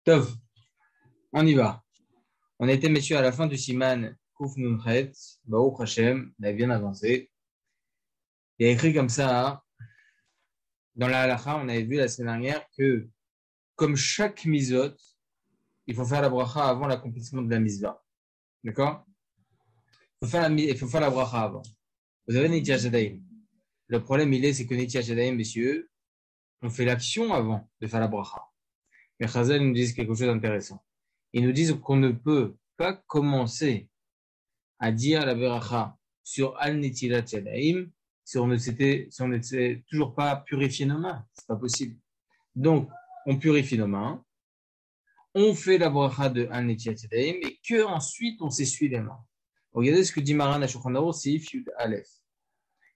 Tov, on y va. On était, messieurs, à la fin du Siman Kuf Nunchet, Baruch Hashem, on a bien avancé. Il y a écrit comme ça, hein, dans la halakha, on avait vu la semaine dernière que, comme chaque misot, il faut faire la bracha avant l'accomplissement de la misva. D'accord? Il faut faire la bracha avant. Vous avez Netiach Yadayim. Le problème, c'est que Netiach Yadayim, messieurs, on fait l'action avant de faire la bracha. Mais Chazal nous disent quelque chose d'intéressant. Ils nous disent qu'on ne peut pas commencer à dire la bracha sur Al-Netilat Yadayim si on ne s'est toujours pas purifié nos mains. C'est pas possible. Donc, on purifie nos mains, on fait la bracha de Al-Netilat Yadayim et que ensuite on s'essuie les mains. Regardez ce que dit Maran HaShulchan Aruch, c'est If Yud Aleph.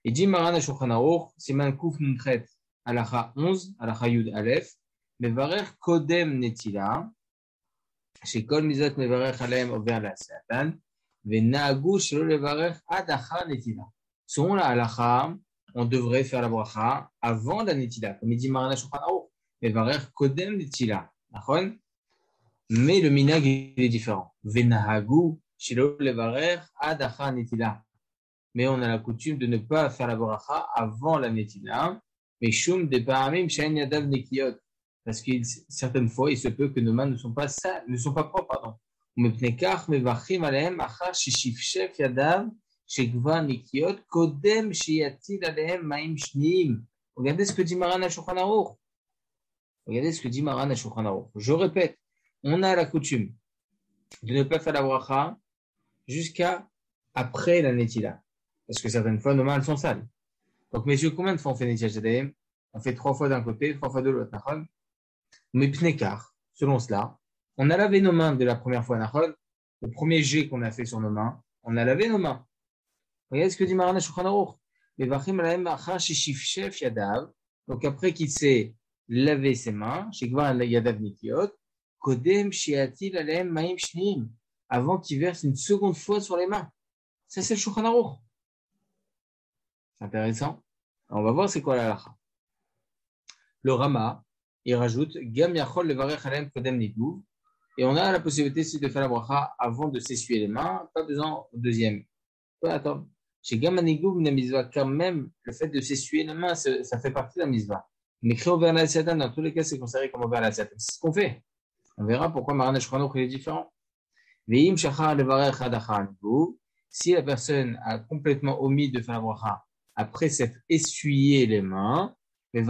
Il dit Maran HaShulchan Aruch, Siman Kuf Nunchet, Halacha 11, Halacha Yud Aleph, Mevarer Kodem Netila, Shekol Mizot Mevarer Alem Over La Satan, Venagu Shelo Levarer Ad Achar Netila. Selon la halacha, on devrait faire la bracha avant la netila, comme il dit Maran HaShulchan Aruch, Mevarer Kodem Netila. Mais le minag il est différent. Venahagu Shelo Levarer Ad Achar Netila. Mais on a la coutume de ne pas faire la bracha avant la netila. Mais shum de paramim she'en yadav nekiyot. Parce que certaines fois, il se peut que nos mains ne sont pas propres, pardon. Mepnekach mevachim alehem achar sheshifshef yadav shekva nekiyot kodem sheyatil alehem maim shniim. Regardez ce que dit Maran HaShulchan Aruch. Regardez ce que dit Maran HaShulchan Aruch. Je répète, on a la coutume de ne pas faire la bracha jusqu'à après la netila. Parce que certaines fois, nos mains, elles sont sales. Donc, messieurs, combien de fois on fait Netiach Yadayim? On fait 3 fois d'un côté, 3 fois de l'autre. Mais pnekar, selon cela, on a lavé nos mains de la première fois. Le premier jet qu'on a fait sur nos mains, on a lavé nos mains. Regardez ce que dit Maran HaShulchan Aruch. Donc, après qu'il s'est lavé ses mains, avant qu'il verse une seconde fois sur les mains. Ça, c'est le Shulchan Aruch. C'est intéressant. On va voir c'est quoi la halakha. Le Rama, il rajoute Gam yachol levarech alem kodem niguv. Et on a la possibilité aussi de faire la bracha avant de s'essuyer les mains. Pas besoin au deuxième. Pas attendre. Chez Gam niguv na mizva, quand même, le fait de s'essuyer les mains, ça fait partie de la mizva. Mais créé au la satan, dans tous les cas, c'est considéré comme au la satan. C'est ce qu'on fait. On verra pourquoi Maran HaShulchan Aruch est différent. Ve'im shachar levarech ad achar niguv. Si la personne a complètement omis de faire la bracha après s'être essuyé les mains, il peut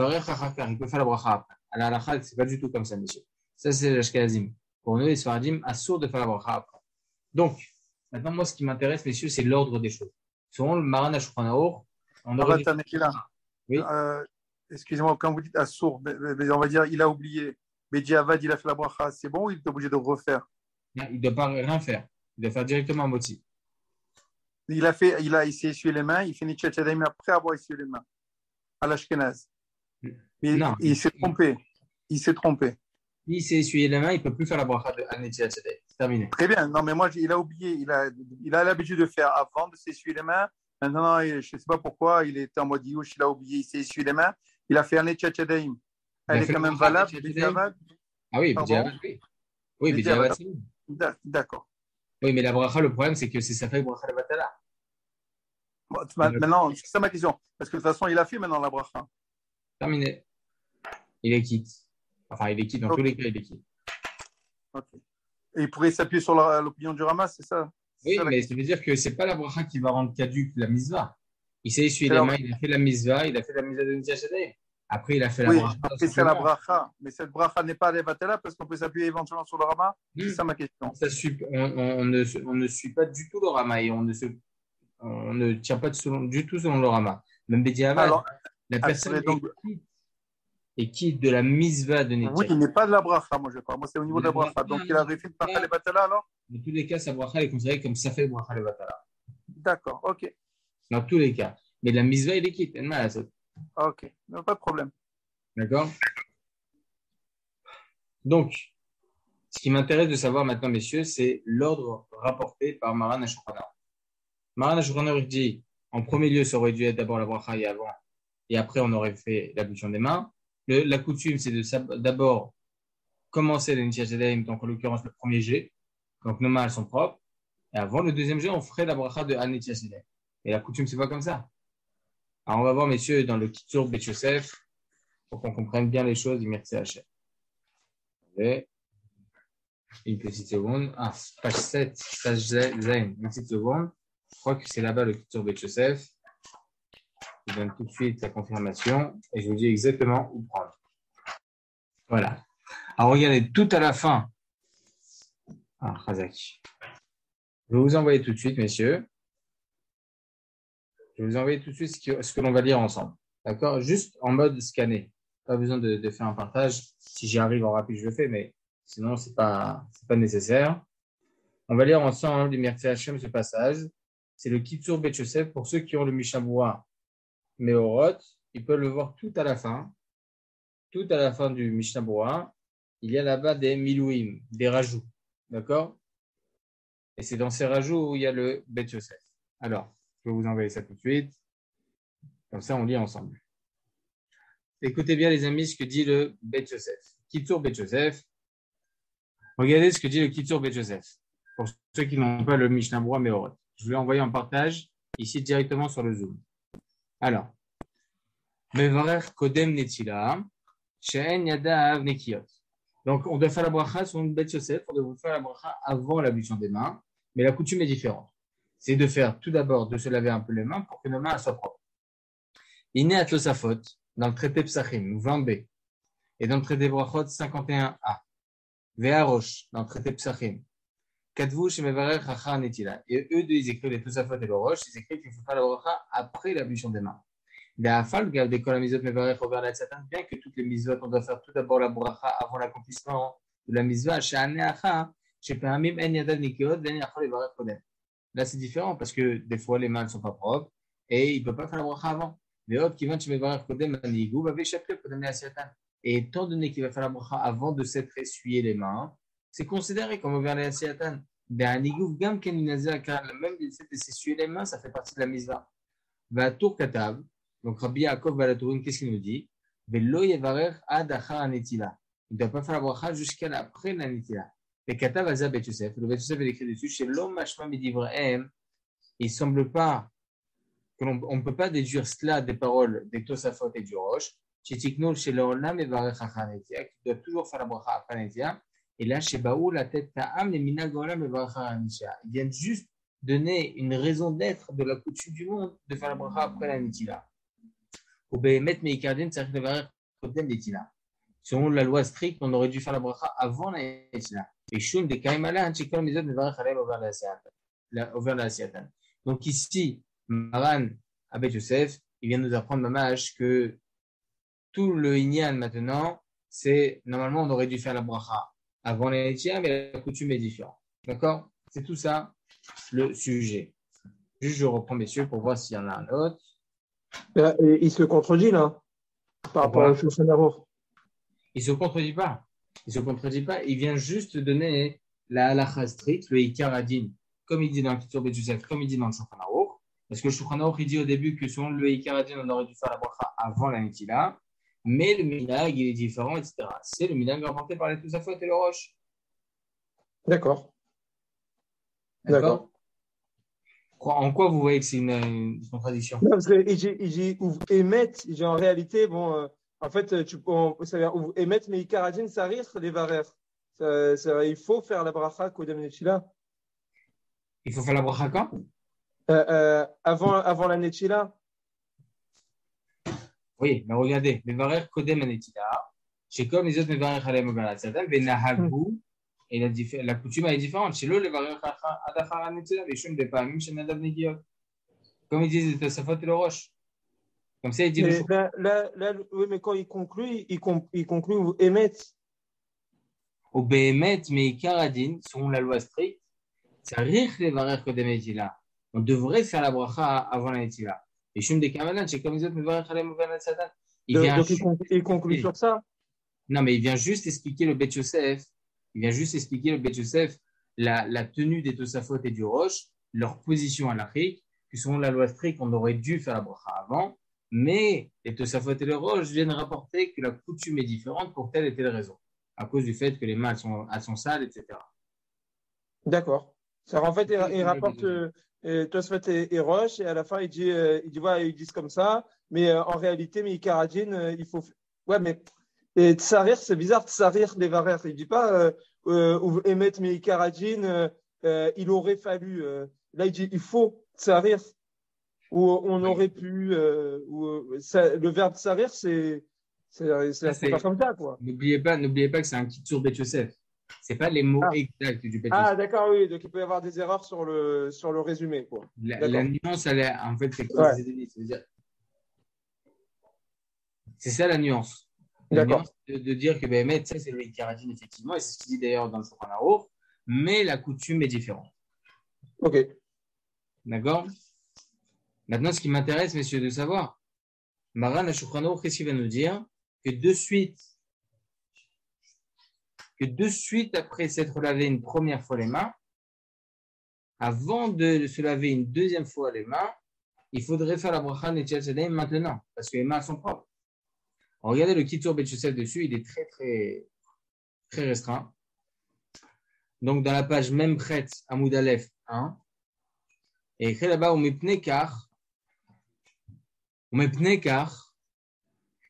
faire la bracha après. À la halakha, c'est pas du tout comme ça, messieurs. Ça, c'est l'ashkenazim. Pour nous, les sfaradim, assourd de faire la bracha après. Donc, maintenant, moi, ce qui m'intéresse, messieurs, c'est l'ordre des choses. Selon le Maran HaShulchan Aruch, on aurait oui. Excusez-moi, quand vous dites assourd, on va dire il a oublié. Bediavad, il a fait la bracha, c'est bon ou il est obligé de refaire? Il ne doit pas rien faire. Il doit faire directement un moti. Il s'est essuyé les mains, il fait Netiach Yadayim après avoir essuyé les mains. À l'Ashkenaz. Il s'est trompé. Il s'est essuyé les mains, il ne peut plus faire la bracha de Netiach Yadayim. C'est terminé. Très bien. Non, mais moi, il a oublié. Il a l'habitude de faire avant de s'essuyer les mains. Maintenant, je ne sais pas pourquoi, il était en mode Youch, il a oublié, il s'est essuyé les mains. Il a fait un Netiach Yadayim. Elle est quand même valable, Bediavad? Ah oui, Bediavad, oui. Oui, Bediavad, c'est bon. D'accord. Oui, mais la bracha, le problème, c'est que c'est ça fait bracha levatala. Maintenant, c'est ça ma question. Parce que de toute façon, il a fait maintenant la bracha. Terminé. Il est quitte. Enfin, il est quitte. Dans tous les cas, il est quitte. Ok. Et il pourrait s'appuyer sur l'opinion du Rama, c'est ça? Oui, mais ça veut dire que c'est pas la bracha qui va rendre caduque la misva. Il s'est essuyé les mains, il a fait la misva, de Netiach Yadayim. Après, il a fait la bracha. Après, c'est la bracha. Mais cette bracha n'est pas levatala parce qu'on peut s'appuyer éventuellement sur le Rama. C'est ça ma question. On ne suit pas du tout le Rama et on ne tient pas du tout selon le Rama. Même Bediavad, la personne est quitte de la misva de Netiach. Oui, il n'est pas de la bracha, moi je parle. Moi, c'est au niveau de la bracha. Donc, il a refait de bracha levatala alors? Dans tous les cas, sa bracha est considérée comme ça fait bracha levatala. D'accord, ok. Dans tous les cas. Mais la misva, il est quitte. Ok, non, pas de problème. D'accord? Donc, ce qui m'intéresse de savoir maintenant, messieurs, c'est l'ordre rapporté par Maran HaShulchan Aruch. Maran HaShulchan Aruch dit, en premier lieu, ça aurait dû être d'abord la bracha et après, on aurait fait l'ablution des mains. La coutume, c'est d'abord commencer les Netilat Yadayim, donc en l'occurrence le premier jet. Donc nos mains elles sont propres. Et avant le deuxième jet, on ferait la bracha de Netilat Yadayim. Et la coutume, c'est pas comme ça. Alors on va voir, messieurs, dans le Kitzur Bet Yosef, pour qu'on comprenne bien les choses, merci Hachem. Une petite seconde. Ah, page 7, page Zayn, une petite seconde. Je crois que c'est là-bas le Kitzur Bet Yosef. Je donne tout de suite la confirmation et je vous dis exactement où prendre. Voilà. Alors regardez, tout à la fin. Ah, Razak. Je vais vous envoyer tout de suite, messieurs. Je vais vous envoyer tout de suite ce que l'on va lire ensemble. D'accord? Juste en mode scanner. Pas besoin de faire un partage. Si j'y arrive en rapide, je le fais, mais sinon, c'est pas nécessaire. On va lire ensemble, du Merci Hachem, ce passage. C'est le Kitzur Bet Yosef. Pour ceux qui ont le Mishnah Berurah Meorot, ils peuvent le voir tout à la fin. Tout à la fin du Mishnah Berurah, il y a là-bas des milouim, des rajouts. D'accord? Et c'est dans ces rajouts où il y a le Bet Yosef. Alors, je vais vous envoyer ça tout de suite. Comme ça, on lit ensemble. Écoutez bien, les amis, ce que dit le Bet Yosef. Kitzur Bet Yosef. Regardez ce que dit le Kitzur Bet Yosef. Pour ceux qui n'ont pas le Mishnah Berurah Meorot. Je vous l'ai envoyé en partage ici directement sur le Zoom. Alors, Mevarer Kodem Netila, She'en Yadav Nekiyot. Donc, on doit faire la bracha sur une Bet Yosef, on doit faire la bracha avant l'ablution des mains, mais la coutume est différente. C'est de faire tout d'abord, de se laver un peu les mains pour que nos mains soient propres. Iné Atlosafot, dans le traité Psachim, 20b, et dans le traité Brachot, 51a. Ve'arosh, dans le traité Psachim. Kadvu Shemevarer Chachar Netila. Et eux deux, ils écrivent les Tosafot et le Rosh, ils écrivent qu'il faut faire la bracha après l'ablution des mains. Bien que toutes les mitzvot, on doit faire tout d'abord la bracha avant l'accomplissement de la mitzvah. Là, c'est différent parce que des fois, les mains ne sont pas propres et il ne peut pas faire la bracha avant. Et étant donné qu'il va faire la bracha avant de s'être essuyé les mains, c'est considéré comme ouvert les asiatan. Même de s'essuyer les mains, ça fait partie de la mitzvah. Va tour katav. Donc, Rabbi Yaakov Balatourin, qu'est-ce qu'il nous dit? Velo yevarer ad achar anetila. Il ne doit pas faire la bracha jusqu'à après la netila. Et katav aza Bet Yosef. Le Bet Yosef est écrit dessus. Chez l'homme mashma midivrahem. Il ne semble pas qu'on ne peut pas déduire cela des paroles des Tosafot et du Rosh. Chez Tiknol, chez l'Olam yevarer achar anetila. Qui doit toujours faire la bracha après la netila. Et là, chez Baou, la tête ta'am, les minag olam yevarer achar anetila. Ils viennent juste donner une raison d'être de la coutume du monde de faire la bracha après la netila. Selon la loi stricte, on aurait dû faire la bracha avant la netila. Donc ici, Maran Abed Yosef, il vient nous apprendre Mamash que tout le Inyan maintenant, c'est normalement on aurait dû faire la bracha avant la netila, mais la coutume est différente. D'accord? C'est tout ça le sujet. Juste je reprends messieurs pour voir s'il y en a un autre. Il se contredit là par rapport au Shulchan Aruch. Il se contredit pas. Il se contredit pas. Il vient juste donner la halakha stricte, le Ikar Adin, comme il dit dans le Kitzur Bet Yosef, comme il dit dans le Shulchan Aruch. Parce que le Shulchan Aruch, il dit au début que selon le Ikar Adin, on aurait dû faire la bracha avant la netila, mais le minag, il est différent, etc. C'est le minag rapporté par les Tosafot et le Rosh. D'accord. En quoi vous voyez que c'est une contradiction? Non, parce qu'il dit émettre, en réalité, bon, en fait, ça veut dire émettre, mais Ikaradin, ça risque les varer. Il faut faire la bracha Kodem Netila. Il faut faire la bracha quand? Avant la Netila. Oui, mais regardez, les varer Kodem Netila, c'est comme les autres Mevarer Halem Ogalat Satan, Venahagu. Et la coutume est différente. Chez l'eau, les variants adachar netila, les chums des pamim, chez Nadav Negiot. Comme ils disent, les Tosafot et le Rosh. Comme ça, il dit. Là, oui, mais quand il conclut, ou émet. Au Béhémet, mais Ikaradin, selon la loi stricte, ça rire les variants Kodem Netila. On devrait faire la bracha avant la netila. Les chums des Kamalan, c'est comme les autres, les variants Halem Ogalat Satan. Donc, il conclut sur ça. Non, mais il vient juste expliquer le Bet Yosef. Il vient juste expliquer le Bet Yosef, la tenue des Tosafot et du Rosh, leur position à l'Afrique, que selon la loi stricte, on aurait dû faire la bracha avant, mais les Tosafot et le Rosh viennent rapporter que la coutume est différente pour telle et telle raison. à cause du fait que les mains elles sont sales, etc. D'accord. En fait, il rapporte Tosfot et Roche, et à la fin, il dit voilà, ils disent comme ça, mais en réalité, mais Karadine, il faut. Ouais, mais et Tsarir, c'est bizarre, Tsarir, les Varer. Il dit pas ou émettre mais Karadine, il aurait fallu. Là, il dit il faut Tsarir, ou on Oui. aurait pu. Le verbe Tsarir, c'est pas comme ça, quoi. N'oubliez pas que c'est un Kitsur Bet Yosef. C'est pas les mots Ah, exacts du Bet ah Yosef. d'accord, oui. Donc, il peut y avoir des erreurs sur le résumé, quoi. La D'accord. nuance, en fait, c'est quoi? Ouais, C'est ça la nuance. La d'accord. nuance de dire que Béhémet, ça, c'est le Karadine, effectivement, et c'est ce qu'il dit d'ailleurs dans le Shulchan Aruch, mais la coutume est différente. Ok. D'accord? Maintenant, ce qui m'intéresse, messieurs, de savoir, Maran à Shulchan Aruch, qu'est-ce qu'il va nous dire? Que de suite après s'être lavé une première fois les mains, avant de se laver une deuxième fois les mains, il faudrait faire la bracha Netilat Yadayim maintenant, parce que les mains sont propres. Alors, regardez le Kitur Bet Yosef dessus, il est très, très, très restreint. Donc, dans la page même prête, Amoud Aleph 1, et écrit là-bas,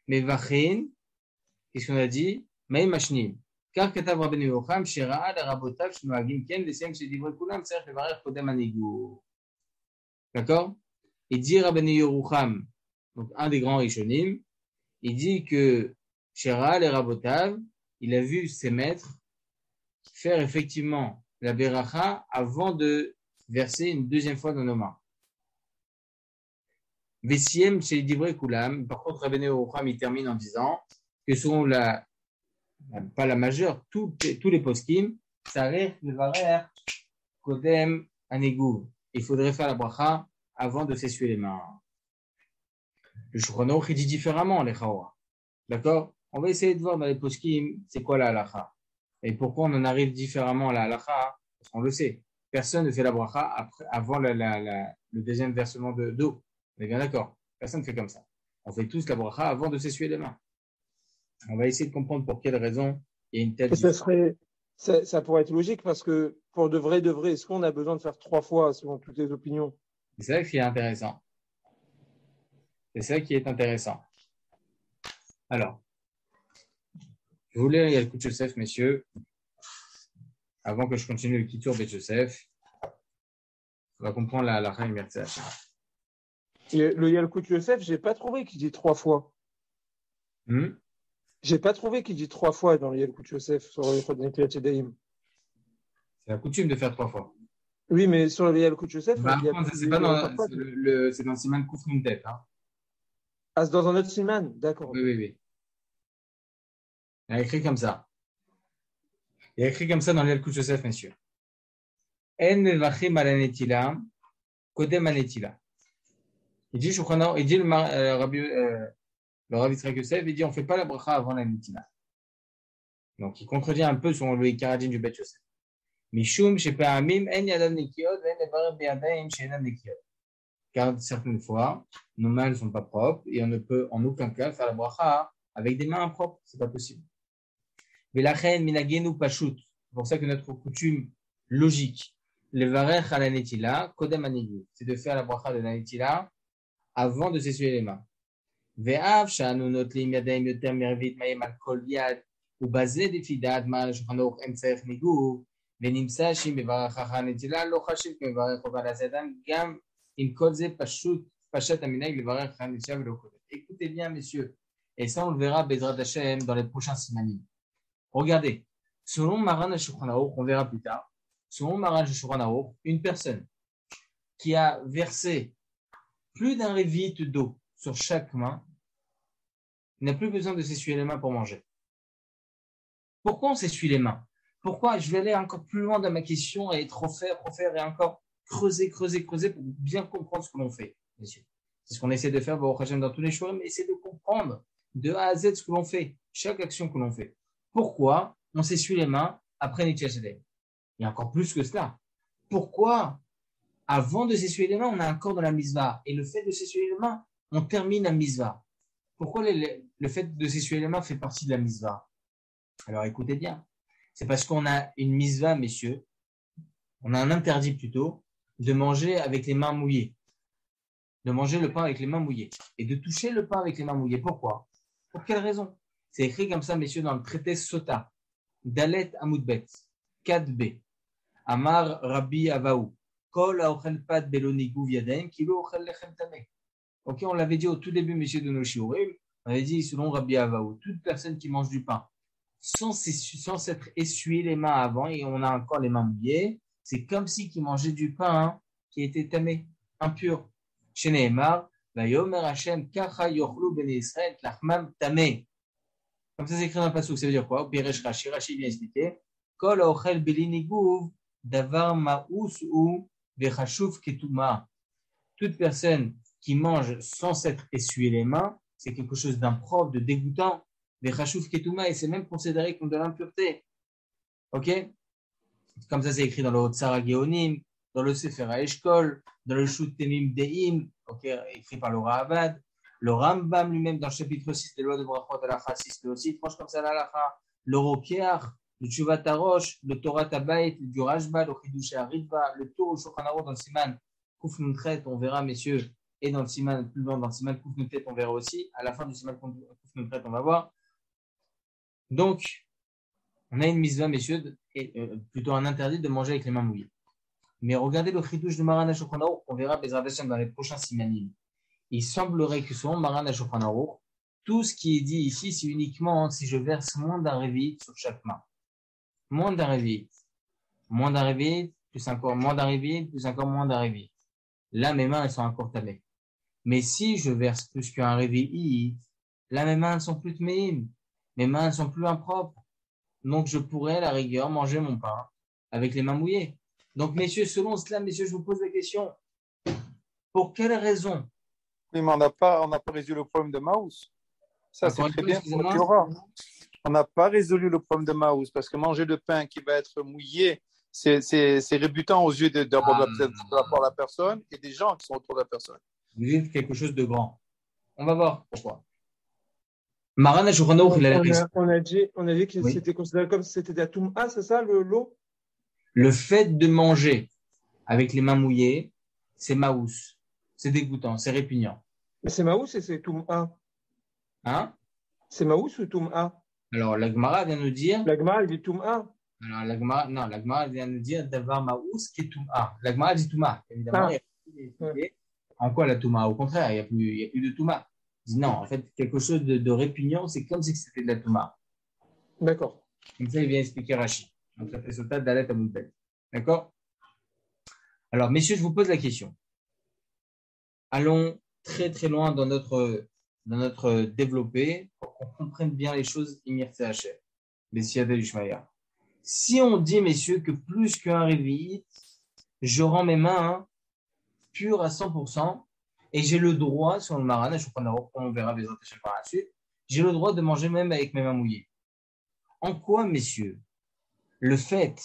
Mevachin, qu'est-ce qu'on a dit? Maïm Mashnim. Car Katav Rabbeinu Yocham, Shera'a, le Rabotav, Shnoagim Ken, Vesem, Shedivre Kulam, Serch, Levarer, Kodem Anigou. D'accord? Il dit Rabbeinu Yocham, donc un des grands Rishonim, il dit que Shera'a, le Rabotav, il a vu ses maîtres faire effectivement la Beracha avant de verser une deuxième fois dans nos mains. Vesiem, Shedivre Kulam. Par contre, Rabbeinu Yocham, il termine en disant que selon pas la majeure, tous les poskim, Sarech, Levarer, Kodem, Anegou. Il faudrait faire la bracha avant de s'essuyer les mains. Le Shulchan Aruch, il dit différemment, les Chaora. D'accord? On va essayer de voir dans les poskim, c'est quoi la halacha. Et pourquoi on en arrive différemment à la halacha? Parce qu'on le sait. Personne ne fait la bracha avant le deuxième versement d'eau. On est bien d'accord? Personne ne fait comme ça. On fait tous la bracha avant de s'essuyer les mains. On va essayer de comprendre pour quelle raison il y a une telle différence. Ça pourrait être logique parce que pour de vrai, est-ce qu'on a besoin de faire 3 fois selon toutes les opinions? C'est ça qui est intéressant. C'est ça qui est intéressant. Alors, je voulais lire le Yalkut Yosef, messieurs, avant que je continue le Kitur Bet Yosef. On va comprendre la halakha Mirtzeh Hashem. Le Yalkut Yosef, j'ai pas trouvé qu'il dit 3 fois. J'ai pas trouvé qu'il dit 3 fois dans le Yalkut Yosef sur le Netilat Yadayim. C'est la coutume de faire 3 fois. Oui, mais sur le Yalkut Yosef, c'est pas dans c'est dans Siman Kouf Nuntet. Hein. Ah, c'est dans un autre Siman, d'accord. Oui. Il a écrit comme ça. Il a écrit comme ça dans le Yalkut Yosef, messieurs. En mevachim ala netila, kodem anetila. Il dit le Rav Yitzhak Yosef, il dit on ne fait pas la bracha avant la netila. Donc il contredit un peu son le Karadin du Bet Yosef. Mishum shepe'amim en yadam nekiot en levarer beyadayim she'enam nekiot. Car certaines fois, nos mains ne sont pas propres et on ne peut en aucun cas faire la bracha avec des mains impropres. C'est pas possible. Velachen minagenu pashut. C'est pour ça que notre coutume logique, levarer ala netila, kodem anigu, c'est de faire la bracha de la netila avant de s'essuyer les mains. Ve'av sha'anu notlim yadayim yoter mervit mayem al kol yad ובזה לפי דעת מה שולחן ערוך אין צריך ניגוב ונמצא שאם מברך אחר הנטילה לא חשוב כמברך חובה לעשות גם אם כל זה פשט המנהג לברך אחר הנטילה ולא קודם. Écoutez bien messieurs, et ça on le verra Bezrat Hashem dans les prochains simanim. Regardez, selon Maran HaShulchan Aruch, on verra plus tard, selon Maran HaShulchan Aruch, une personne qui a versé plus d'un révite d'eau sur chaque main n'a plus besoin de s'essuyer les mains pour manger. Pourquoi on s'essuie les mains? Pourquoi? Je vais aller encore plus loin dans ma question et refaire et encore creuser pour bien comprendre ce que l'on fait, messieurs. C'est ce qu'on essaie de faire dans tous les choix, mais essayer de comprendre de A à Z ce que l'on fait, chaque action que l'on fait. Pourquoi on s'essuie les mains après Netilat Yadayim? Il y a encore plus que cela. Pourquoi avant de s'essuyer les mains, on est encore dans la misva? Et le fait de s'essuyer les mains, on termine la misva. Pourquoi le fait de s'essuyer les mains fait partie de la misva? Alors écoutez bien, c'est parce qu'on a une misva, messieurs, on a un interdit plutôt, de manger avec les mains mouillées, de manger le pain avec les mains mouillées et de toucher le pain avec les mains mouillées. Pourquoi? Pour quelle raison? C'est écrit comme ça, messieurs, dans le traité Sota, Dalet Amoudbet, 4b, Amar Rabbi Avaou, Kol Aochel Pad Belonigou Viadem, Kilo Ochel Lechem Tameh. Ok, on l'avait dit au tout début, messieurs, de nos shiurim, on avait dit, selon Rabbi Avaou, toute personne qui mange du pain sans s'être essuyé les mains avant et on a encore les mains mouillées, c'est comme si qui mangeait du pain qui était tamé, impur. Chez Nehemar, Vayomer Hashem kacha yochlu bnei Israël lachmam tamé. Comme ça, c'est écrit dans le pasuk. Ça veut dire quoi? Piresh Rashi, Rashi vient expliquer. Kol ochel beliniguv davar ma'us ou vechashuv ketuma. Toute personne qui mange sans s'être essuyé les mains, c'est quelque chose d'impropre, de dégoûtant. Vechashuv ketuma, et c'est même considéré comme de l'impureté. Ok? Comme ça, c'est écrit dans le Hotzara Geonim, dans le Sefer HaEshkol, dans le Shut Temim Deim, okay, écrit par le Ravad. Le Rambam lui-même, dans le chapitre 6 des lois de Brachot Halacha 6, le aussi, franche comme ça l'Halacha, le Rokeach, le Tshuvat HaRosh, le Torah Tabayit, le Rashba, le Chidush HaRitva, le Tour, le Shulchan Aruch dans le Siman Kuf Nuntret, on verra, messieurs, et dans le Siman, plus loin dans le Siman Kuf Nuntret, on verra aussi. À la fin du Siman Kuf Nuntret, on va voir. Donc, on a une mitzvah, messieurs, plutôt un interdit de manger avec les mains mouillées. Mais regardez le chidouche de Maran HaShulchan Aruch, on verra Bezrat Hashem dans les prochains simanim. Il semblerait que selon Maran HaShulchan Aruch, tout ce qui est dit ici, c'est uniquement si je verse moins d'un révit sur chaque main. Moins d'un révit, plus encore moins d'un révit, plus encore moins d'un révit. Là, mes mains, elles sont encore tamées. Mais si je verse plus qu'un révit, là, mes mains, elles sont plus tméim. Mes mains, elles sont plus impropres. Donc, je pourrais, à la rigueur, manger mon pain avec les mains mouillées. Donc, messieurs, selon cela, messieurs, je vous pose la question. Pour quelle raison? Oui, mais on n'a pas résolu le problème de Maus. Ça, c'est très bien pour le Torah. On n'a pas résolu le problème de Maus parce que manger le pain qui va être mouillé, c'est rébutant aux yeux d'abord de la personne et des gens qui sont autour de la personne. Vous dites quelque chose de grand. On va voir pourquoi. Maran HaShulchan Aruch, il a la on a dit que c'était considéré comme si c'était de la toum'a, c'est ça, l'eau? Le fait de manger avec les mains mouillées, c'est maous. C'est dégoûtant, c'est répugnant. Mais c'est maous et c'est toum'a. Hein? C'est maous ou toum'a? Alors, la Gemara vient nous dire. La Gemara, elle dit toum'a. Alors, la Gemara vient nous dire d'avoir maous qui est toum'a. La Gemara dit toum'a, évidemment. En quoi la toum'a? Au contraire, il n'y a plus de toum'a. Non, en fait, quelque chose de répugnant, c'est comme si c'était de la touma. D'accord. Comme ça, il vient expliquer Rashi. Donc, ça fait ce tas d'Alet à Moudbel. D'accord? Alors, messieurs, je vous pose la question. Allons très, très loin dans notre développé pour qu'on comprenne bien les choses, Imir CHF, Messiade Ishmaïa. Si on dit, messieurs, que plus qu'un réveil, je rends mes mains pures à 100%, et j'ai le droit, sur le Maran, on verra les autres par la suite, j'ai le droit de manger même avec mes mains mouillées. En quoi, messieurs, le fait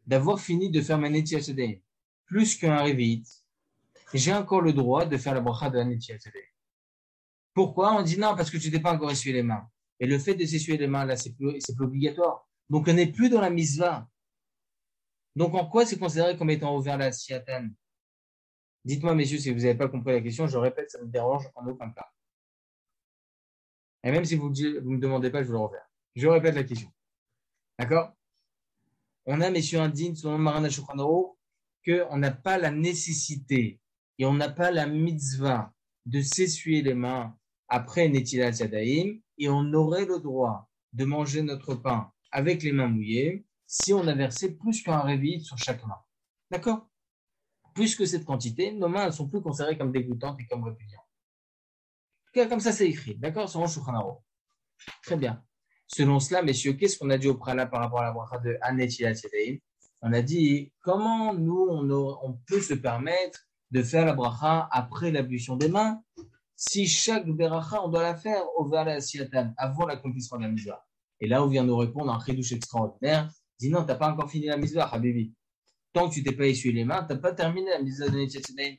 d'avoir fini de faire ma Netilat Yadayim plus qu'un révit, j'ai encore le droit de faire la bracha de la Netilat Yadayim? Pourquoi? On dit non, parce que tu t'es pas encore essuyé les mains. Et le fait de s'essuyer les mains, là, c'est plus obligatoire. Donc, on n'est plus dans la misva. Donc, en quoi c'est considéré comme étant ouvert la siatan? Dites-moi, messieurs, si vous n'avez pas compris la question, je répète, ça ne me dérange en aucun cas. Et même si vous ne me demandez pas, je vous le refaire. Je répète la question. D'accord? On a, messieurs, un digne, selon Maran HaShulchan Aruch, qu'on n'a pas la nécessité et on n'a pas la mitzvah de s'essuyer les mains après Netilat Yadayim, et on aurait le droit de manger notre pain avec les mains mouillées si on a versé plus qu'un révit sur chaque main. D'accord? Plus que cette quantité, nos mains ne sont plus considérées comme dégoûtantes et comme répugnantes. Comme ça, c'est écrit. D'accord? Selon Shulchan Aruch. Très bien. Selon cela, messieurs, qu'est-ce qu'on a dit au préalable par rapport à la bracha de Netilat Yadayim? On a dit comment nous, on peut se permettre de faire la bracha après l'ablution des mains si chaque bracha, on doit la faire au la siatan, avant l'accomplissement de la misvah. Et là, on vient nous répondre un chidouche extraordinaire. Dis non, tu n'as pas encore fini la misvah, Habibi. Tant que tu t'es pas essuyé les mains, tu n'as pas terminé la misvah de Netilat Yadayim.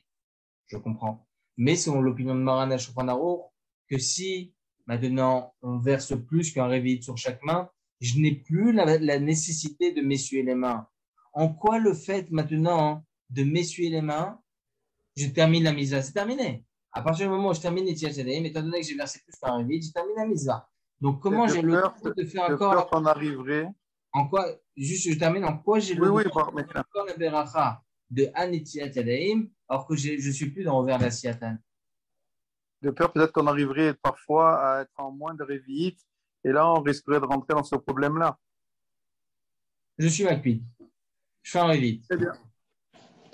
Je comprends. Mais selon l'opinion de Maran HaShulchan Aruch, que si maintenant on verse plus qu'un révit sur chaque main, je n'ai plus la nécessité de m'essuyer les mains. En quoi le fait maintenant de m'essuyer les mains, je termine la mitzvah? C'est terminé. À partir du moment où je termine Netilat Yadayim, étant donné que j'ai versé plus par vide, je termine la mitzvah. Donc, comment j'ai le temps de faire de encore peur qu'on arriverait. En quoi, juste je termine, en quoi j'ai le droit de faire encore la beracha de Netilat Yadayim alors que je ne suis plus dans Over la Siatan? De peur peut-être qu'on arriverait parfois à être en moins de révite et là on risquerait de rentrer dans ce problème-là. Je suis macpide. Je fais un révite. C'est bien.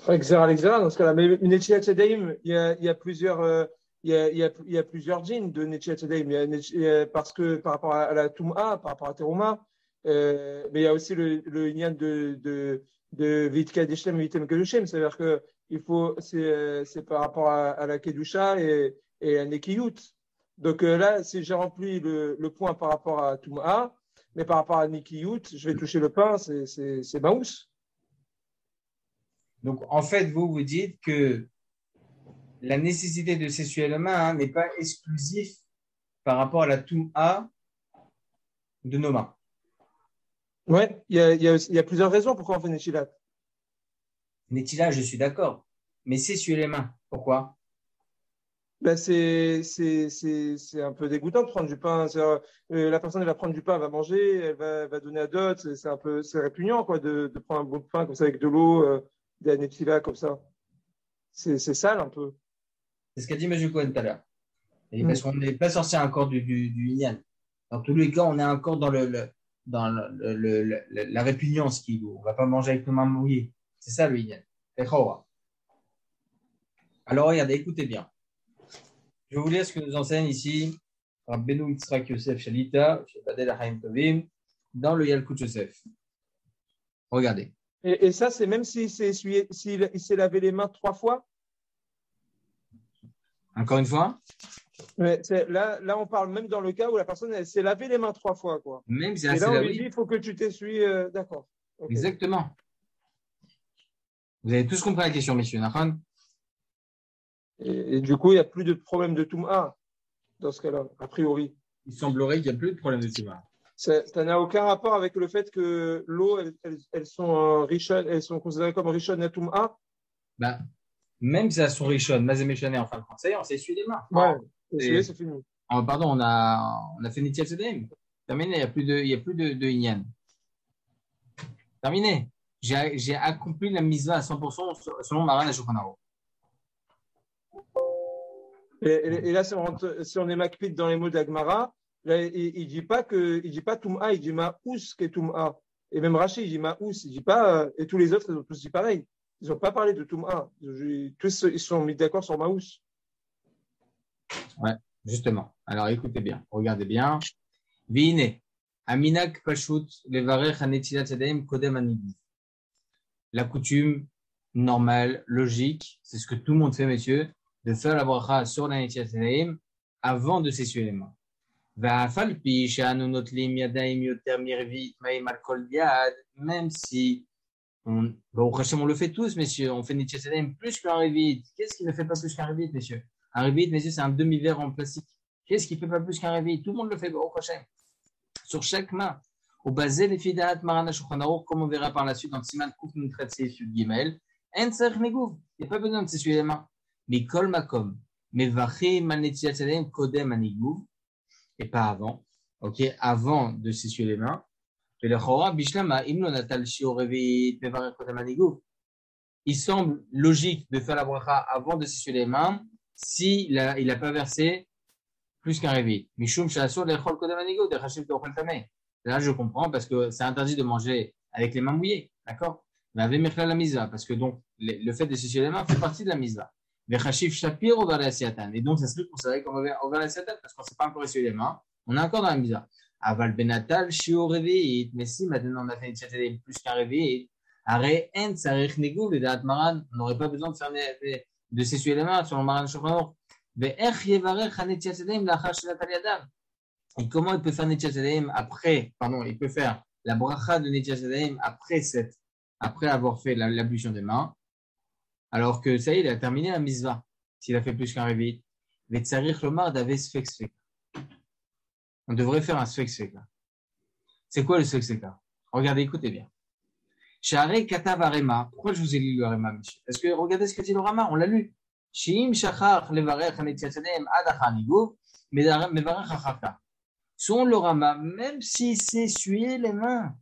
Exera, dans ce cas-là. Mais une Netilat Yadayim, il y a plusieurs. Il y a plusieurs djinns de Netilat Yadayim. Parce que par rapport à la Toum'a, par rapport à Teruma, mais il y a aussi le Inyan de Vit Kadeshem et Vitem Kedushem. C'est-à-dire que c'est par rapport à la Kedusha et à Nekiyut. Donc là, si j'ai rempli le point par rapport à Toum'a, mais par rapport à Nekiyut, je vais toucher le pain, c'est Maous. Donc, en fait, vous dites que la nécessité de s'essuyer les mains n'est pas exclusif par rapport à la Toum'a de nos mains. Oui, il y a plusieurs raisons pourquoi on fait Netilat. Netilat, je suis d'accord. Mais s'essuyer les mains, pourquoi? Ben c'est un peu dégoûtant de prendre du pain. La personne, elle va prendre du pain, elle va manger, elle va donner à d'autres. C'est répugnant quoi, de prendre un bout de pain comme ça avec de l'eau, des Netilat comme ça. C'est sale un peu. C'est ce qu'a dit M. Cohen tout à l'heure. Parce qu'on n'est pas sorti encore du Inyan. Dans tous les cas, on est encore dans la répugnance qui est. On ne va pas manger avec nos mains mouillées. C'est ça le Inyan. Alors regardez, écoutez bien. Je vais vous lire ce que nous enseigne ici Rabbeinu Yitzhak Yosef Shalita, Shebadel Haim Tovim, dans le Yalkut Yosef. Regardez. Et ça, c'est même s'il s'est lavé les mains 3 fois? Encore une fois? Mais là, on parle même dans le cas où la personne elle s'est lavé les mains 3 fois. Quoi. Même si et là, on lui dit il faut que tu t'essuies. D'accord. Okay. Exactement. Vous avez tous compris la question, messieurs. Nachan? Et du coup, il n'y a plus de problème de Toum'a dans ce cas-là, a priori. Il semblerait qu'il n'y a plus de problème de Toum'a. Ça n'a aucun rapport avec le fait que l'eau, elles sont richonnes, elles sont considérées comme richonnes à Toum'a. Ben, même si elles sont richonnes, mazéméchané en fin de français, on s'essuie les mains. Ouais, c'est fini. Pardon, on a fait Netilat Yadayim. Terminé, il n'y a plus de Inyan. Terminé. J'ai accompli la mitzvah à 100% selon Maran et Shulchan Aruch. Et là, si on est makpid dans les mots d'Agmara, là, il dit pas Toum'a, il dit Ma'ous qui est Toum'a. Et même Rashi, il dit Ma'ous, il dit pas, et tous les autres, ils ont tous dit pareil. Ils n'ont pas parlé de Toum'a. Tous, ils sont mis d'accord sur Ma'ous. Ouais, justement. Alors, écoutez bien, regardez bien. Vine, Aminak Pashut, Levarech Hanetilat Yadayim Kodem Anigi. La coutume normale, logique, c'est ce que tout le monde fait, messieurs, de faire la bracha sur la Netilat Yadayim avant de s'essuyer les mains. Même si on le fait tous, messieurs, on fait Netilat Yadayim plus qu'un révit. Qu'est-ce qui ne fait pas plus qu'un révit, messieurs? Un révit, messieurs, c'est un demi-verre en plastique. Qu'est-ce qui ne fait pas plus qu'un révit? Tout le monde le fait, sur chaque main. Au basé les fidat Maran Shulchan Aruch, comme on verra par la suite dans le Siman Kouf Nutret Seif Gimel, en tzarich negouv. Il n'y a pas besoin de s'essuyer les mains. Mais kol makom, mevachim al netilat yadayim kodem anigouv, et pas avant. Ok, avant de s'essuyer les mains. Et le chora bishlama imlo natal shiur revit mevarich kodem anigouv. Il semble logique de faire la bracha avant de s'essuyer les mains si il n'a pas versé plus qu'un revit. Mishum shasur lechol kodem anigouv de chashiv tochel tameh. Là, je comprends parce que c'est interdit de manger avec les mains mouillées, d'accord? Mais avec Mechla la mitzvah, parce que donc le fait de s'essuyer les mains fait partie de la mitzvah. Vechashif shapir over la siatan. Et donc, ça serait considéré comme over la siatan parce qu'on ne s'est pas encore essuyé les mains. On est encore dans la mitzvah. Aval benatal shiur revit. Mais si maintenant on a fait une siatan plus qu'un revit, arrêt en tsarich negouv et da'at maran, on n'aurait pas besoin de s'essuyer les mains sur le maran Shulchan Aruch. Ve'ech yevarech hanetilat yadayim lachar shenatal yadav. Et comment il peut faire Netilat Yadayim il peut faire la bracha de Netilat Yadayim après avoir fait l'ablution des mains, alors que ça y est, il a terminé la mitzvah, s'il a fait plus qu'un révit. Vetzarich lomar d'ave sfek. On devrait faire un sfek. C'est quoi le Sfek-Seka? Regardez, écoutez bien. Share Katav Arema. Pourquoi je vous ai lu le Rema, monsieur? Parce que regardez ce que dit le Rama, on l'a lu. Sheim Shachar Levarech Hanetiasadem Adachanigo, Mevarech Achaka. Selon le Rama, même s'il s'est essuyé les mains,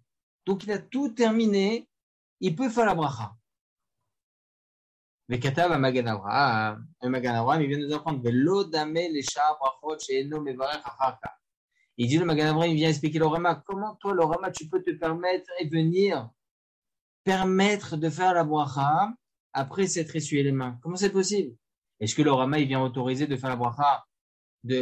donc il a tout terminé, il peut faire la bracha. וכתב המגן אברהם, il vient nous apprendre, ולא דמה לשאר ברכות שאינו מברך אחר כך. Il dit le Magan Avraham, il vient expliquer le Rama, comment toi le Rama tu peux te permettre et venir permettre de faire la bracha après s'être essuyé les mains? Comment c'est possible? Est-ce que le Rama il vient autoriser de faire la bracha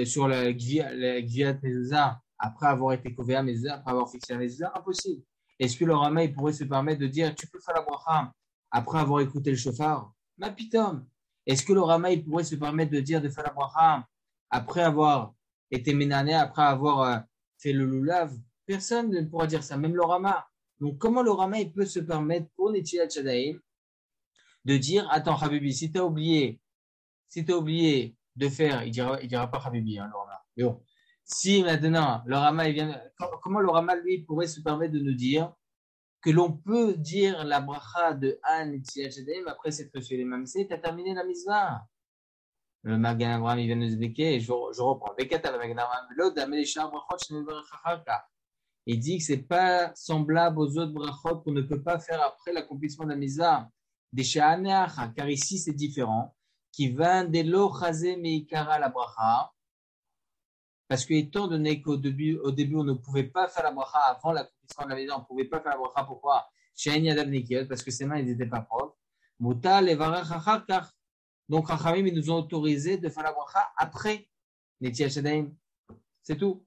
sur la Gviat Mezuzah après avoir été kové à Mezuzah, après avoir fixé la Mezuzah? Impossible. Est-ce que le Rama il pourrait se permettre de dire tu peux faire la bracha après avoir écouté le shofar? Ma pitom. Est-ce que le Rama il pourrait se permettre de dire de faire la bracha après avoir été ménané, après avoir fait le lulav? Personne ne pourra dire ça, même le Rama. Donc comment le Rama il peut se permettre pour Netilat Shadaim de dire attends Habibi, si tu as oublié de faire, il dira pas Habibi, le Rama. Mais bon, si maintenant le Rama il vient, comment le Rama lui pourrait se permettre de nous dire que l'on peut dire la bracha de An Netilat Shadaim après s'être reçu les mamsé, tu as terminé la mitzvah? Le Magan Avraham il vient nous expliquer et je reprends. Il dit que c'est pas semblable aux autres brachot qu'on ne peut pas faire après l'accomplissement de la mitzvah. Car ici c'est différent. Qui va de lo chazé meikara la bracha. Parce que étant donné qu'au début on ne pouvait pas faire la bracha avant l'accomplissement de la mitzvah, on ne pouvait pas faire la bracha. Pourquoi? Parce que ses mains n'étaient pas propres. Muta levarach achar kach. Donc, Rachamim, ils nous ont autorisé de faire la bracha après Netilat Shadaim. C'est tout.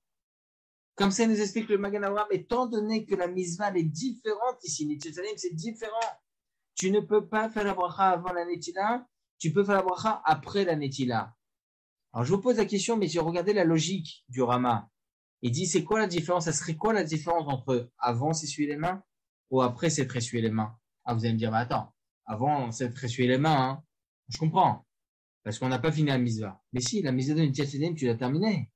Comme ça, il nous explique le Magan Avraham, étant donné que la mitzvah est différente ici, Netilat Shadaim, c'est différent. Tu ne peux pas faire la bracha avant la Netila, tu peux faire la bracha après la Netila. Alors, je vous pose la question, mais si vous regardez la logique du Rama, il dit, c'est quoi la différence? Ça serait quoi la différence entre avant s'essuyer les mains ou après s'être essuyé les mains? Ah, vous allez me dire, bah, attends, avant s'être essuyé les mains, hein. Je comprends, parce qu'on n'a pas fini la mitzvah. Mais si, la mitzvah de Netilat Shadaim, tu l'as terminée.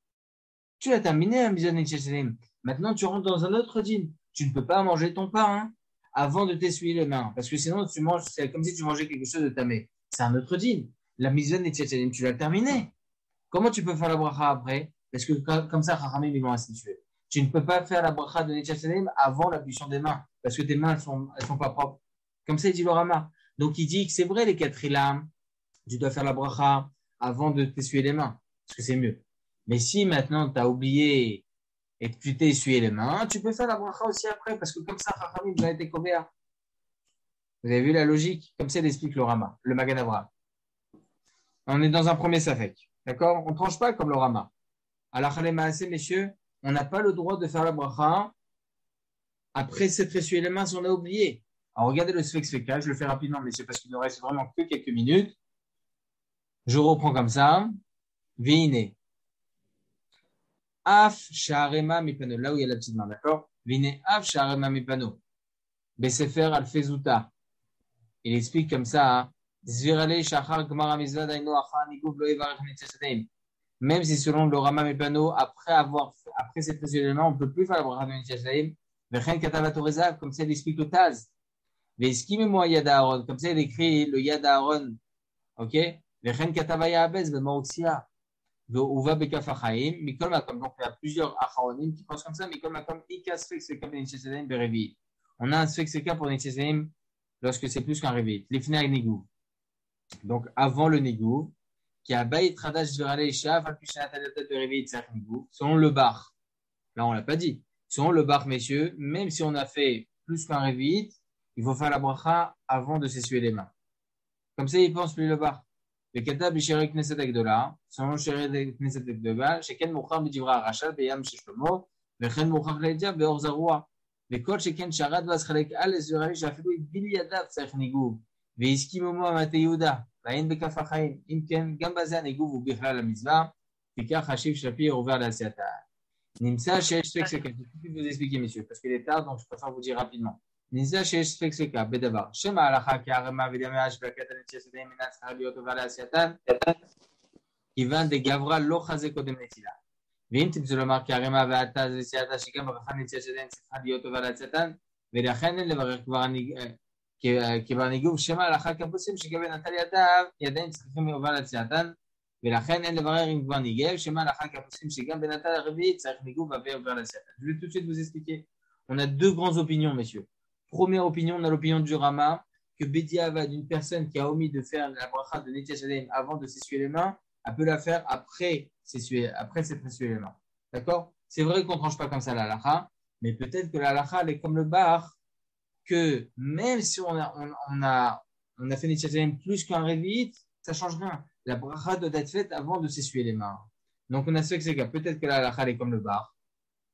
Tu l'as terminée, la mitzvah de Netilat Shadaim. Maintenant, tu rentres dans un autre dîme. Tu ne peux pas manger ton pain avant de t'essuyer les mains, parce que sinon, tu manges, c'est comme si tu mangeais quelque chose de tamé. C'est un autre dîme. La mitzvah de Netilat Shadaim, tu l'as terminée. Comment tu peux faire la bracha après? Parce que comme ça, Chachamim, ils vont instituer. Tu ne peux pas faire la bracha de Netilat Shadaim avant l'ablution des mains, parce que tes mains, elles sont pas propres. Comme ça, il dit le Rama. Donc, il dit que c'est vrai, les quatre ilam, tu dois faire la bracha avant de t'essuyer les mains, parce que c'est mieux. Mais si maintenant tu as oublié et que tu t'es essuyé les mains, tu peux faire la bracha aussi après, parce que comme ça, Chachamim va être couvert. Vous avez vu la logique? Comme ça, il explique le Rama, le Magan Avraham. On est dans un premier safek, d'accord? On ne tranche pas comme le Rama. Alors, messieurs, on n'a pas le droit de faire la bracha après s'être essuyé les mains si on a oublié. Alors, regardez le sfek-sfeka, je le fais rapidement, messieurs, parce qu'il ne reste vraiment que quelques minutes. Je reprends comme ça. Vine. Af sharema mipano. Là où il y a la petite main, d'accord? Vine af sharema mipano. Besefer al fezuta. Il explique comme ça. Zvirale shachar gmara mizvah daino acha nigub lo evarech Netilat Shadaim. Même si selon le Rama Mipano, après cette élément, on ne peut plus faire la bracha de Netilat Shadaim. Vechen katavat oreza, comme ça il explique le Taz. Ve'eskimemo yad Aaron, comme ça il écrit le yad Aaron. Ok? Vechen katavaya abez b'maoxia. Ve'uva bekafachaim. Mikol makom. Donc il y a plusieurs acharonim qui pensent comme ça. Mikol makom ika sfek seka Netilat Shadaim berevi. On a un sfek seka pour Netilat Shadaim lorsque c'est plus qu'un réveil. Lifnei nigou. Donc avant le nigou, qui a baït tradash zvirale ishav alpishanat adatat berevi tzach nigou. Selon le bar. Là on l'a pas dit. Selon le bar, messieurs, même si on a fait plus qu'un réveil, il faut faire la bracha avant de s'essuyer les mains. Comme ça, il pense plus le bar. Le katab b'sherei knesset agdola, selon sherei knesset agdola, sheken mouchar b'divra arachal b'yam sheshlomo, v'chen mouchar ledia be'or zarua, v'kol sheken sharad v'aschalek al ezurali shafilu bili yadav tzarech niguv, v'yiskimomo amate Yehuda, v'ayin bekaf hachaim, imken gam baze haniguv u'bichlal hamitzvah, tikach hashiv shapi ouvert l'asiata. Nimsa shesh sfek seka. Je ne peux plus vous expliquer, messieurs, parce qu'il est tard, donc je préfère vous dire rapidement. Nimsa shesh sfek seka. Bedavar. Shema alacha ki arema v'dameh v'akat Netilat Shadaim minas chaliot ouvert l'asiata. Ivan de gavra lo chazé kodem netila. ואם תרצו לומר כי הרמה ועתה זה סייעתא שגם ברכה נטיית ידיים צריכה להיות טובה לעצתן, ולכן אין לברך כבר ניגוב שמא הלכה כפוסים שגם נטל ידיים צריכים להובל לעצתן, ולכן אין לברר אם כבר ניגב שמא הלכה כפוסים שגם בנטל הרביעית צריך ניגוב ועובר לעצתן. Je vais tout de suite vous expliquer. On a deux grandes opinions, messieurs. Première opinion, on a l'opinion du Rama, que Bediavad, d'une personne qui a omis de faire la bracha de Netiat Yadayim avant de s'essuyer les mains, elle peut la faire après s'être essuyé les mains. D'accord? C'est vrai qu'on ne tranche pas comme ça la halakha, mais peut-être que la halakha, elle est comme le bar, que même si on a fait Netiat Yadayim plus qu'un révit, ça ne change rien. La bracha doit être faite avant de s'essuyer les mains. Donc on a ce que c'est que peut-être que la halakha, elle est comme le bar,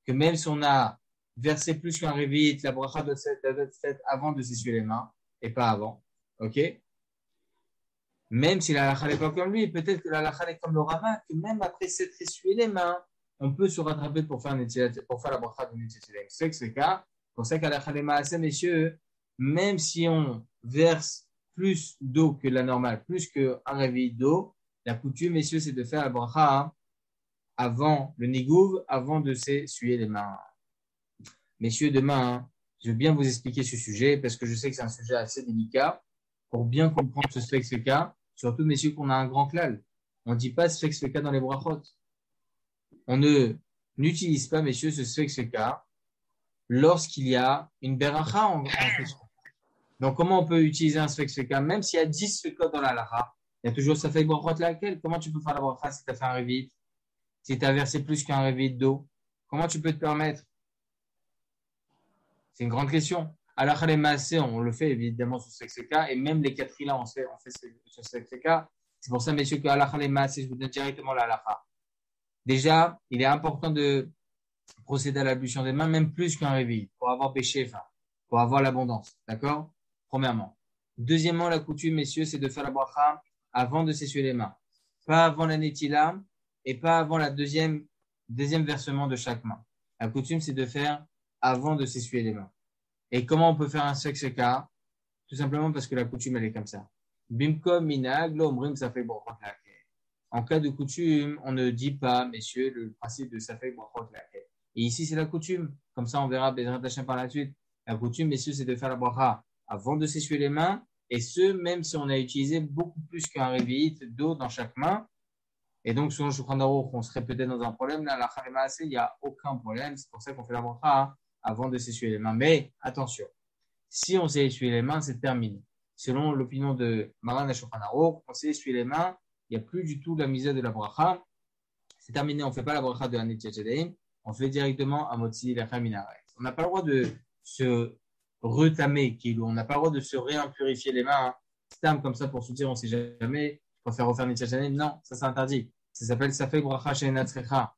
que même si on a versé plus qu'un révit, la bracha doit être faite avant de s'essuyer les mains et pas avant. Ok? Même si la halakha n'est pas comme lui, peut-être que la halakha est comme le Rama, que même après s'être essuyé les mains, on peut se rattraper pour faire la bracha de Netiat Yadayim. C'est que c'est le cas. C'est pour ça qu'à la halakha, messieurs, même si on verse plus d'eau que la normale, plus qu'un révit d'eau, la coutume, messieurs, c'est de faire la bracha avant le nigouv, avant de s'essuyer les mains. Messieurs, demain, je vais bien vous expliquer ce sujet parce que je sais que c'est un sujet assez délicat pour bien comprendre ce sfek-sveka, surtout, messieurs, qu'on a un grand klal. On ne dit pas sfek-sveka dans les brachot. On n'utilise pas, messieurs, ce sfek-sveka lorsqu'il y a une beracha en question. Donc, comment on peut utiliser un sfek-sveka? Même s'il y a 10 sfekot dans la halakha, il y a toujours safek brachot laquelle. Comment tu peux faire la bracha si tu as fait un révit? Si tu as versé plus qu'un révit d'eau? Comment tu peux te permettre? C'est une grande question. Alors, les massés, on le fait évidemment sur ce cas, et même les 4 là, on fait sur ce cas. C'est pour ça, messieurs, que Allah les massés, je vous donne directement la halakha. Déjà, il est important de procéder à l'ablution des mains, même plus qu'un réveil, pour avoir péché, pour avoir l'abondance. D'accord? Premièrement. Deuxièmement, la coutume, messieurs, c'est de faire la bracha avant de s'essuyer les mains. Pas avant la netila et pas avant la deuxième versement de chaque main. La coutume, c'est de faire avant de s'essuyer les mains. Et comment on peut faire un sfek-sveka? Tout simplement parce que la coutume, elle est comme ça. Bimkom minag lo omrim safek brachot laket. En cas de coutume, on ne dit pas, messieurs, le principe de safek brachot laket. Et ici, c'est la coutume. Comme ça, on verra Bezrat Hashem par la suite. La coutume, messieurs, c'est de faire la bracha avant de s'essuyer les mains. Et ce, même si on a utilisé beaucoup plus qu'un révit d'eau dans chaque main. Et donc, selon Shulchan Aruch, on serait peut-être dans un problème. Là, la Khalema, il n'y a aucun problème. C'est pour ça qu'on fait la bracha avant de s'essuyer les mains. Mais attention, si on s'est essuyé les mains, c'est terminé. Selon l'opinion de Maran et Shulchan Aruch, on s'est essuyé les mains, il n'y a plus du tout la misère de la bracha. C'est terminé, on ne fait pas la bracha de Netiat Yadayim, on fait directement à Motzi Lechem Min Haaretz. On n'a pas le droit de se retamer, on n'a pas le droit de se réimpurifier les mains. Stam comme ça pour se dire on ne sait jamais, on va faire refaire Netiat Yadayim. Non, ça c'est interdit. Ça s'appelle Safek Bracha She'ena Tzrecha.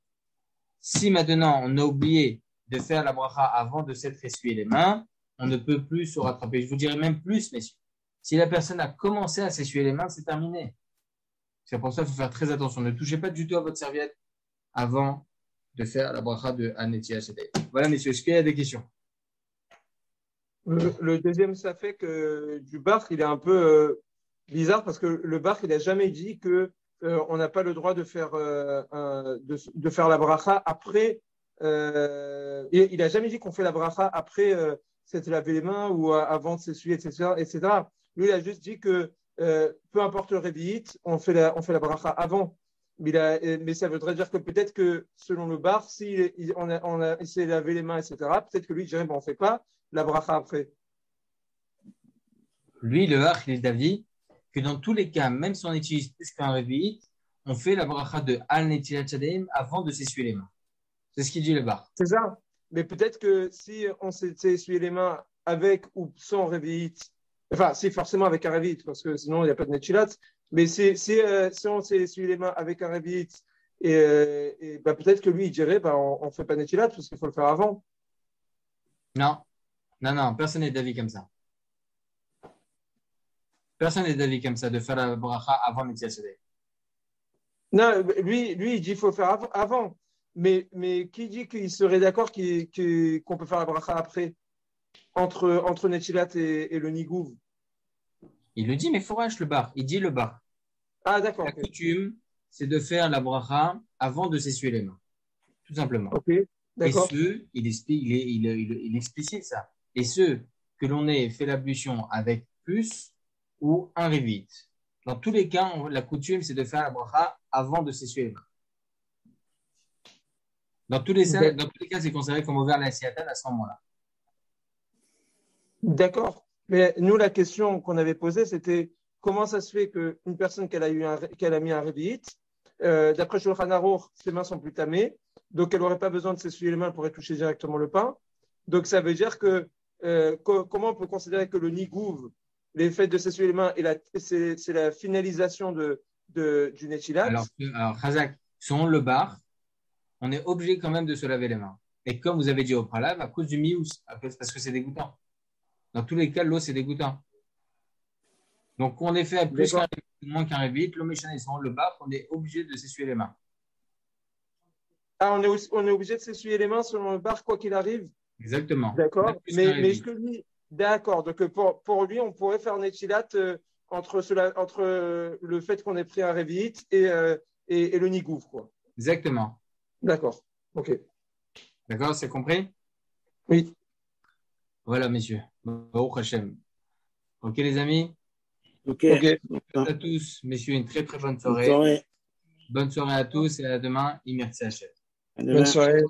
Si maintenant on a oublié de faire la bracha avant de s'être essuyé les mains, on ne peut plus se rattraper. Je vous dirais même plus, messieurs. Si la personne a commencé à s'essuyer les mains, c'est terminé. C'est pour ça qu'il faut faire très attention. Ne touchez pas du tout à votre serviette avant de faire la bracha de Netiat Yadayim. Voilà, messieurs. Est-ce qu'il y a des questions? Le deuxième safek du bar, il est un peu bizarre parce que le bar, il n'a jamais dit que on n'a pas le droit de faire la bracha après. Il n'a jamais dit qu'on fait la bracha après s'être lavé les mains ou avant de s'essuyer, etc. Lui, il a juste dit que peu importe le réveil, on fait la bracha avant. Mais ça voudrait dire que peut-être que selon le bar, si il s'est lavé les mains, etc., peut-être que lui, il dirait on ne fait pas la bracha après. Lui, le bar, il est d'avis que dans tous les cas, même si on utilise plus qu'un réveil, on fait la bracha de Al Netiat Yadayim avant de s'essuyer les mains. C'est ce qu'il dit le bar. C'est ça. Mais peut-être que si on s'est essuyé les mains avec ou sans réveil, enfin, si forcément avec un réveil, parce que sinon il n'y a pas de netilat, mais si on s'est essuyé les mains avec un réveil, et peut-être que lui il dirait on ne fait pas netilat parce qu'il faut le faire avant. Non, personne n'est d'avis comme ça. Personne n'est d'avis comme ça, de faire la bracha avant Netiat Yadayim. Non, lui il dit qu'il faut le faire avant. Mais qui dit qu'il serait d'accord qu'on peut faire la bracha après, entre Netilat et le Nigouv? Il le dit, mais fourrage le bar. Il dit le bar. Ah, d'accord. La coutume, c'est de faire la bracha avant de s'essuyer les mains. tout simplement. Ok, Et d'accord. ceux, il explicite ça. Et ceux que l'on ait fait l'ablution avec plus ou un révite. Dans tous les cas, la coutume, c'est de faire la bracha avant de s'essuyer les mains. Dans tous les cas, c'est considéré comme ouvert la siatane à ce moment-là. D'accord. Mais nous, la question qu'on avait posée, c'était comment ça se fait qu'une personne qu'elle a mis un révite, d'après Shulchan Aruch, ses mains sont plus tamées, donc elle n'aurait pas besoin de s'essuyer les mains pour toucher directement le pain. Donc ça veut dire que comment on peut considérer que le nigouv, l'effet de s'essuyer les mains, c'est la finalisation du netilat. Alors, Khazak, selon le bar, on est obligé quand même de se laver les mains. Et comme vous avez dit au préalable, à cause du mious, parce que c'est dégoûtant. Dans tous les cas, l'eau, c'est dégoûtant. Donc, on est fait plus qu'un moins qu'un révite, l'eau méchante, selon le bar, on est obligé de s'essuyer les mains. Ah, on est obligé de s'essuyer les mains selon le bar, quoi qu'il arrive. Exactement. D'accord. Mais est-ce que lui, d'accord. Donc, pour lui, on pourrait faire un étilat entre le fait qu'on ait pris un révite et le nigouf, quoi. Exactement. D'accord. OK. D'accord, c'est compris? Oui. Voilà, messieurs. Baruch Hashem. OK, les amis? OK. À tous, messieurs, une très, très bonne soirée. Bonne soirée à tous et à demain. Merci Hachem. Bonne soirée.